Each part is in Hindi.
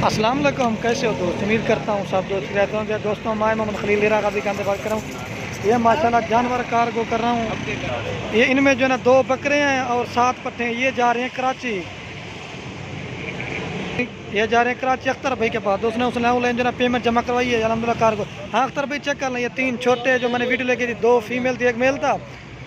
अस्सलाम वालेकुम, कैसे हो दोस्त? उम्मीद करता हूँ सब दोस्त रहते होंगे। दोस्तों मैं मोहम्मद खलील लीरा का भी कहते बात कर रहा हूँ। ये माशाल्लाह जानवर कार्गो कर रहा हूँ। ये इनमें जो है ना 2 बकरे हैं और 7 पट्टे हैं। ये जा रहे हैं कराची, ये जा रहे हैं कराची अख्तर भाई के पास। दोस्तों उसने ऑनलाइन जो है पेमेंट जमा करवाई है अलहमदुलिल्लाह कार्गो। हाँ अख्तर भाई चेक कर लें, ये 3 छोटे जो मैंने वीडियो लेके थी, 2 फीमेल थी, 1 मेल था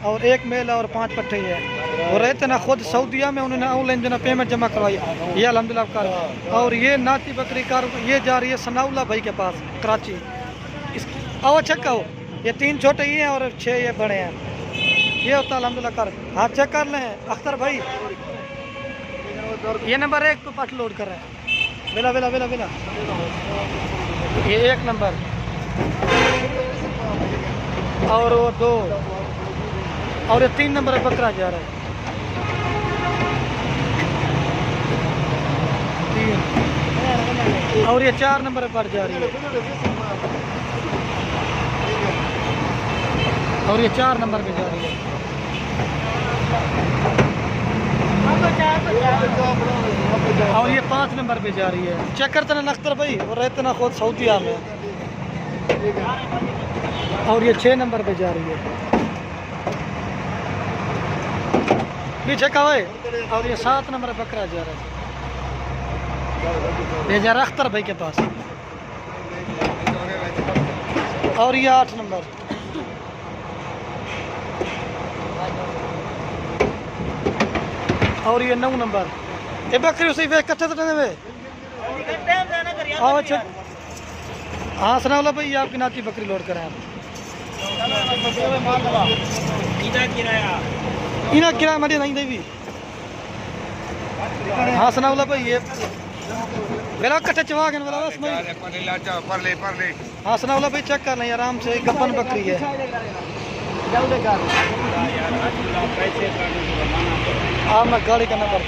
और 1 मेल और 5 पट्टे है। वो रहते ना खुद सऊदीया में, उन्होंने ऑनलाइन जो है पेमेंट जमा करवाई ये अलहमदुलिल्लाह कार्गो। और ये नाती बकरी कार्गो ये जा रही है सनाउल्ला भाई के पास कराची। आओ चेक करो, ये 3 छोटे ही हैं और 6 ये बड़े हैं। ये होता अलहमदुलिल्लाह कर। हाँ चेक कर लें अख्तर भाई, ये नंबर 1 पे पाठ लोड कर रहे हैं। वेला वेला वेला वेला, ये 1 नंबर और वो 2 और ये 3 नंबर बकरा जा रहा है। 3 और ये 4 नंबर पर जा रही है और ये 4 नंबर पे जा रही है और ये 5 नंबर पे जा रही है। चेक करते ना अख्तर भाई, और रहते ना खुद सऊदीया में। और ये 6 नंबर पे जा रही है पीछे का है। और ये 7 नंबर बकरा जा रहा है, ये जा रहा अख्तर भाई के पास। और ये 8 नंबर और ये 9 नंबर। ये बकरी उसी वे कट्ठे तने में। आओ अच्छा, हाँ सनाउल्लाह भाई आपकी नाती बकरी लोड करें आप। इना किराया मड़ी नहीं देवी। हाँ सनाउल्लाह भाई ये मेरा कट्ठे चवा गए वाला बस भाई। हाँ सनाउल्लाह भाई चेक कर लें आराम से, गप्पन बकरी है। हाँ मैं गाड़ी का नंबर